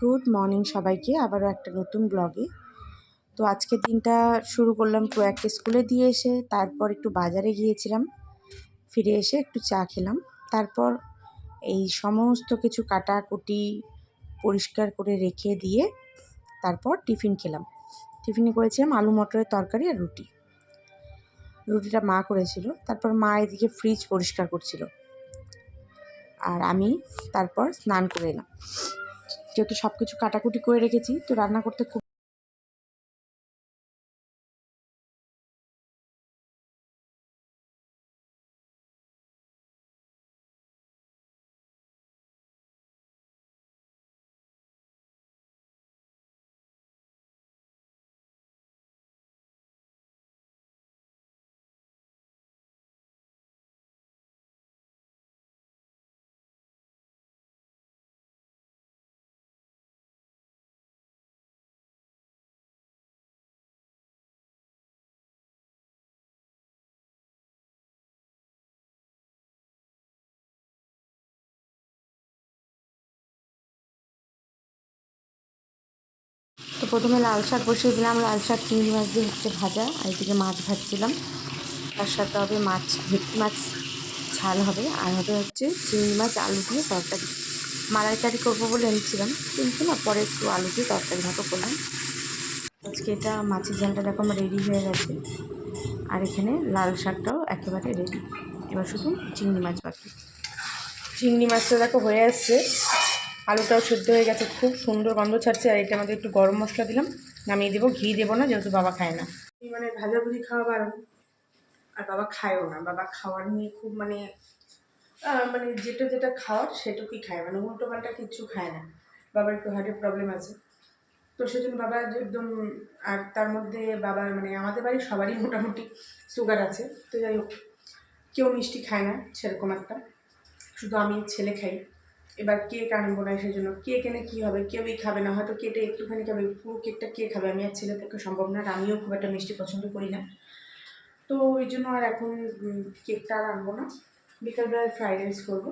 Good morning সবাইকে, আবারও একটা নতুন ব্লগে। তো আজকের দিনটা শুরু করলাম প্রয়াগকে স্কুলে দিয়ে এসে, তারপর একটু বাজারে গিয়েছিলাম, ফিরে এসে একটু চা খেলাম, তারপর এই সমস্ত কিছু কাটাকুটি পরিষ্কার করে রেখে দিয়ে তারপর টিফিন খেলাম। টিফিনে করেছিলাম আলু মটরের তরকারি আর রুটিটা মা করেছিল। তারপর মা এদিকে ফ্রিজ পরিষ্কার করছিল আর আমি তারপর স্নান করে এলাম। যেহেতু সব কিছু কাটাকুটি করে রেখেছি, তো রান্না করতে খুব তো প্রথমে লাল শাক বসিয়ে দিলাম। লাল শাক চিংড়ি মাছ দিয়ে হচ্ছে ভাজা, আর এদিকে মাছ ভাজছিলাম। তার সাথে হবে মাছ, ভেটকি মাছ ঝাল হবে, আর হবে হচ্ছে চিংড়ি মাছ আলু দিয়ে তরকারি। মালাইকারি করবো বলে এনেছিলাম, কিন্তু না, পরে একটু আলু দিয়ে তরকারি ভাতো করলাম। আজকে এটা মাছের ঝালটা দেখো আমার রেডি হয়ে গেছে, আর এখানে লাল শাকটাও একেবারে রেডি। এবার শুধু চিংড়ি মাছ বাকি। চিংড়ি মাছটা দেখো হয়ে আসছে, আলুটাও সেদ্ধ হয়ে গেছে, খুব সুন্দর গন্ধ ছাড়ছে। আর এটার মধ্যে একটু গরম মশলা দিলাম, নামিয়ে দেবো। ঘি দেবো না, যেহেতু বাবা খায় না। মানে ভাজাভুজি খাওয়া বারণ, আর বাবা খায়ও না। বাবা খাওয়ার নিয়ে খুব মানে যেটা খাওয়ার সেটুকুই খায়, মানে উল্টো পাল্টা কিচ্ছু খায় না। বাবার একটু হার্টের প্রবলেম আছে, তো সেজন্য বাবা একদম, আর তার মধ্যে বাবা মানে আমাদের বাড়ির সবারই মোটামুটি সুগার আছে। তো যাই হোক, কেউ মিষ্টি খায় না সেরকম একটা, শুধু আমি ছেলে খাই। এবার কেক আনবো না, সেই জন্য কেক এনে কী হবে, কেউই খাবে না। হয়তো কেটে একটুখানি খাবে, পুরো কেকটা কে খাবে? আমি আর ছেলের পক্ষে সম্ভব না, আর আমিও খুব একটা মিষ্টি পছন্দ করি না। তো ওই জন্য আর এখন কেকটা আর আনবো না। বিকালবেলায় ফ্রাইড রাইস করবো,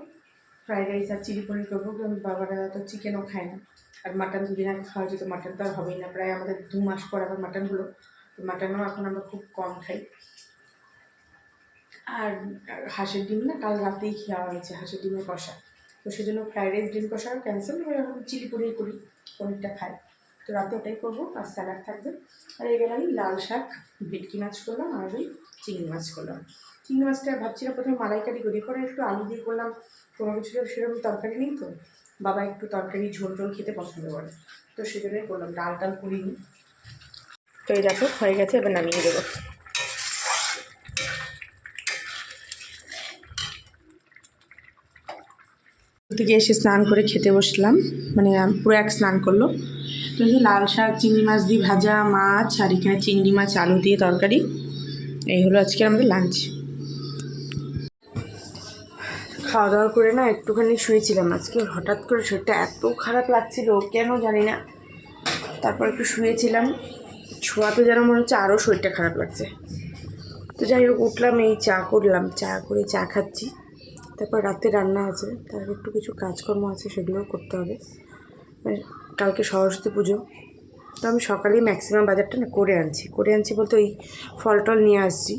ফ্রাইড রাইস আর চিলি পনির করবো, কারণ বাবারা তো চিকেনও খায় না। আর মাটন দুদিন আগে খাওয়া যেত, মাটন তো আর হবেই না, প্রায় আমাদের 2 মাস পর আবার মাটন হলো। তো মাটনও এখন আমরা খুব কম খাই। আর হাঁসের ডিম না কাল রাতেই খাওয়া হয়েছে, হাঁসের ডিমের কষা। তো সেজন্য ফ্রাইড রাইস ডিম কষা ক্যান্সেল, এবার এখন চিলি পনির করি, পনিরটা খাই। তো রাতে ওটাই করবো, আর স্যালাড থাকবে। আর এবার আমি লাল শাক, ভেটকি মাছ করলাম, আর ওই চিংড়ি মাছ করলাম। চিংড়ি মাছটা ভাবছিলাম প্রথমে মালাইকারি করি, পরে একটু আলু দিয়ে করলাম। কোনো কিছু সেরকম তরকারি নেই, তো বাবা একটু তরকারি ঝোল টোল খেতে পছন্দ করে, তো সেজন্যই করলাম। ডাল টাল করিনি। তো এই দেখো হয়ে গেছে, এবার নামিয়ে দেবো। থেকে এসে স্নান করে খেতে বসলাম, মানে পুরো এক স্নান করলো। তো এই যে লাল শাক, চিংড়ি মাছ দিয়ে ভাজা, মাছ, আর এখানে চিংড়ি মাছ আলু দিয়ে তরকারি। এই হলো আজকে আমাদের লাঞ্চ। খাওয়া দাওয়া করে না একটুখানি শুয়েছিলাম। আজকে হঠাৎ করে শরীরটা এত খারাপ লাগছিল, কেন জানি না। তারপর একটু শুয়েছিলাম, শোয়াতে যেন মনে হচ্ছে আরও শরীরটা খারাপ লাগছে। তো যাই হোক, উঠলাম, এই চা করলাম, চা করে চা খাচ্ছি। তারপর রাতে রান্না আছে, তার একটু কিছু কাজকর্ম আছে, সেগুলোও করতে হবে। কালকে সরস্বতী পুজো, তো আমি সকালেই ম্যাক্সিমাম বাজারটা না করে আনছি বলতে ওই ফল টল নিয়ে আসছি।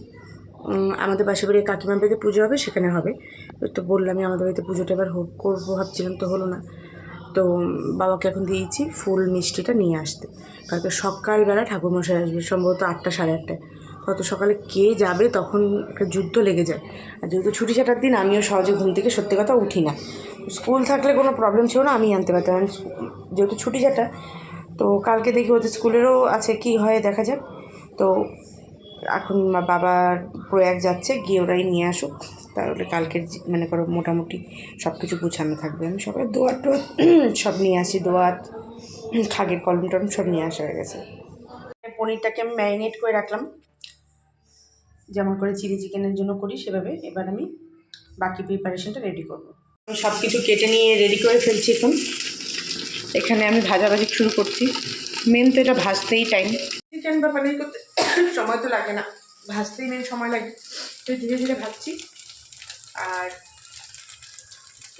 আমাদের পাশে বাড়ির কাকিমার বাড়িতে পুজো হবে, সেখানে হবে। তো বললামই আমাদের বাড়িতে পুজোটা এবার করবো ভাবছিলাম, তো হলো না। তো বাবাকে এখন দিয়েছি ফুল মিষ্টিটা নিয়ে আসতে। কালকে সকালবেলা ঠাকুরমশাই আসবে, সম্ভবত 8টা সাড়ে 8টায়। তত সকালে কে যাবে, তখন একটা যুদ্ধ লেগে যায়। আর যেহেতু ছুটি ছাটার দিন, আমিও সহজে ঘুম থেকে সত্যি কথা উঠি না। স্কুল থাকলে কোনো প্রবলেম ছিল না, আমি আনতে পারতাম। যেহেতু ছুটি ছাটা, তো কালকে দেখি ওদের স্কুলেরও আছে, কি হয় দেখা যাক। তো এখন বাবার প্রয়াগ যাচ্ছে, গিয়ে ওরাই নিয়ে আসুক, তাহলে কালকের মনে করো মোটামুটি সব কিছু গুছানো থাকবে। আমি সকালে দোয়াত সব নিয়ে আসি, দোয়াত, খাগের কলম টলম সব নিয়ে আসা হয়ে গেছে। পনিরটাকে আমি ম্যারিনেট করে রাখলাম, যেমন করে চিলি চিকেনের জন্য করি সেভাবে। এবার আমি বাকি প্রিপারেশনটা রেডি করব। আমি সব কিছু কেটে নিয়ে রেডি করে ফেলছি। এখন এখানে আমি ভাজাভাজি শুরু করছি। মেন তো এটা ভাজতেই টাইম, চিকেন বা পানির করতে সময় তো লাগে না, ভাজতেই মেন সময় লাগে। তো ধীরে ধীরে ভাজছি। আর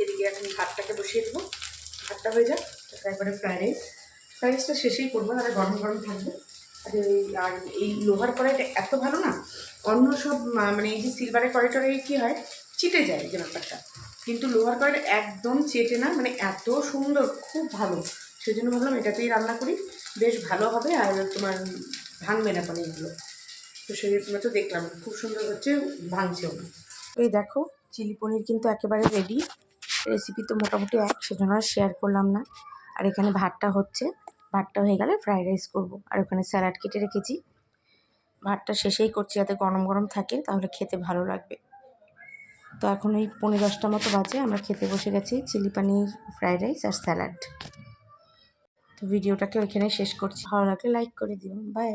এদিকে এখন ভাতটাকে বসিয়ে দেবো, ভাতটা হয়ে যাক, তারপরে ফ্রাইড রাইসটা শেষেই করবো, তাহলে গরম গরম থাকবে। আর এই লোহার কড়াইটা এত ভালো না, অন্য সব মানে এই যে সিলভারের কড়াইটারে কী হয়, চিটে যায় যে ব্যাপারটা, কিন্তু লোহার কড়াইটা একদম চেটে না, মানে এত সুন্দর, খুব ভালো। সেই জন্য ভাবলাম এটাতেই রান্না করি, বেশ ভালো হবে, আর তোমার ভাঙবে না পনিরগুলো। তো সেই জন্য তো দেখলাম খুব সুন্দর হচ্ছে, ভাঙছেও না। এই দেখো চিলি পনির কিন্তু একেবারে রেডি, রেসিপি তো মোটামুটি এক, সেজন্য আর শেয়ার করলাম না। আর এখানে ভাতটা হচ্ছে, ভাতটা হয়ে গেলে ফ্রাইড রাইস করবো। আর ওখানে স্যালাড কেটে রেখেছি, ভাতটা শেষেই করছি যাতে গরম গরম থাকে, তাহলে খেতে ভালো লাগবে। তো এখন ওই 9:30 মতো বাজে, আমরা খেতে বসে গেছি চিলি পনির, ফ্রাইড রাইস আর স্যালাড। তো ভিডিওটাকে ওইখানে শেষ করছি, ভালো লাগলে লাইক করে দিও, বাই।